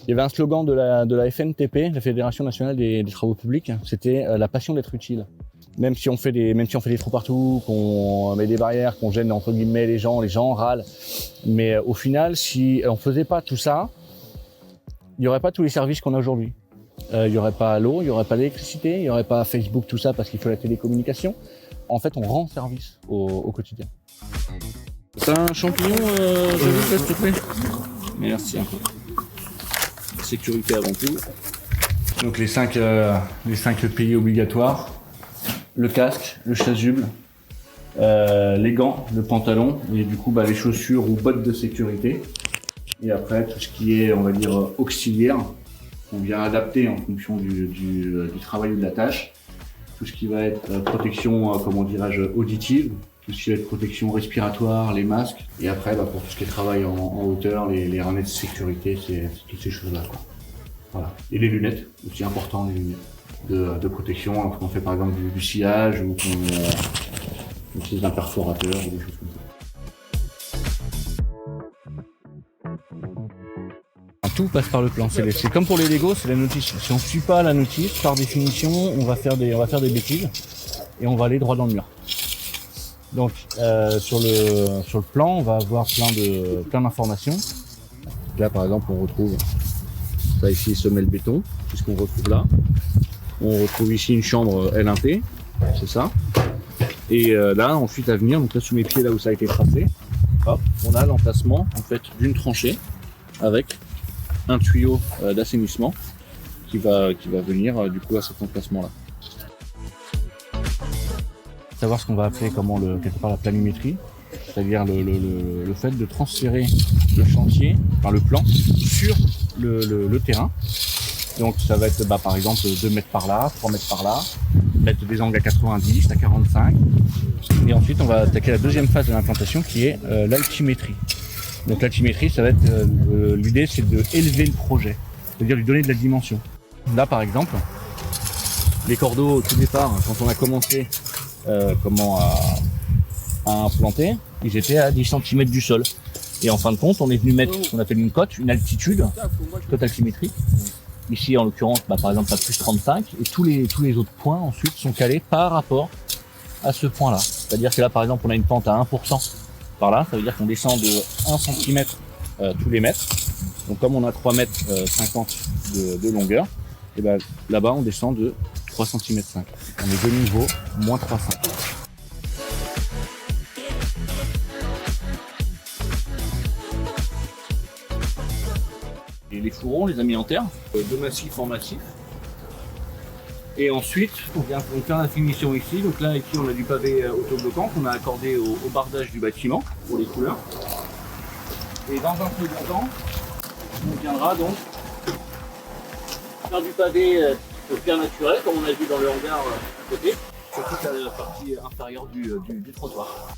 Il y avait un slogan de la FNTP, la Fédération Nationale des Travaux Publics, c'était la passion d'être utile. Même si on fait des trous partout, qu'on met des barrières, qu'on gêne entre guillemets les gens râlent. Mais au final, si on faisait pas tout ça, il y aurait pas tous les services qu'on a aujourd'hui. Il y aurait pas l'eau, il y aurait pas l'électricité, il y aurait pas Facebook, tout ça parce qu'il faut la télécommunication. En fait, on rend service au quotidien. T'as un champignon, s'il te plaît? Merci. Sécurité avant tout. Donc les 5 pays obligatoires. Le casque, le chasuble, les gants, le pantalon et du coup les chaussures ou bottes de sécurité. Et après tout ce qui est, on va dire, auxiliaire, on vient adapter en fonction du travail ou de la tâche. Tout ce qui va être protection, comment dirais-je, auditive, tout ce qui va être protection respiratoire, les masques. Et après pour tout ce qui est travail en hauteur, les harnais de sécurité, c'est toutes ces choses-là, quoi. Voilà. Et les lunettes, aussi important, les lunettes de protection, lorsqu'on fait par exemple du sciage ou qu'on utilise un perforateur ou des choses comme ça. Tout passe par le plan. C'est comme pour les Lego, c'est la notice. Si on ne suit pas la notice, par définition, on va faire des bêtises et on va aller droit dans le mur. Donc sur le plan, on va avoir plein d'informations. Là par exemple, on retrouve ça ici, semelle béton, c'est ce qu'on retrouve là. On retrouve ici une chambre L1P, c'est ça. Et là, ensuite à venir, donc là sous mes pieds, là où ça a été tracé, hop, on a l'emplacement en fait d'une tranchée avec un tuyau d'assainissement qui va venir du coup à cet emplacement-là. Savoir ce qu'on va appeler quelque part la planimétrie, c'est-à-dire le fait de transférer le chantier, enfin le plan, sur le terrain. Donc ça va être par exemple 2 mètres par là, 3 mètres par là, mettre des angles à 90, à 45. Et ensuite on va attaquer la deuxième phase de l'implantation qui est l'altimétrie. Donc l'altimétrie, ça va être l'idée, c'est de élever le projet, c'est-à-dire lui donner de la dimension. Là par exemple, les cordeaux au tout départ, quand on a commencé à implanter, ils étaient à 10 cm du sol. Et en fin de compte, on est venu mettre ce qu'on appelle une cote, une altitude, cote altimétrique. Ici, en l'occurrence, par exemple, à plus 35, et tous les autres points ensuite sont calés par rapport à ce point-là. C'est-à-dire que là, par exemple, on a une pente à 1% par là, ça veut dire qu'on descend de 1 cm tous les mètres. Donc comme on a 3 mètres 50 de longueur, et là-bas, on descend de 3 cm 5. On est de niveau, moins 3 cm. Et les fourrons, on les a mis en terre, de massif en massif. Et ensuite, on vient faire la finition ici. Donc là, ici, on a du pavé autobloquant qu'on a accordé au bardage du bâtiment pour les couleurs. Et dans un second temps, on viendra donc faire du pavé de pierre naturelle, comme on a vu dans le hangar à côté, sur toute la partie inférieure du trottoir.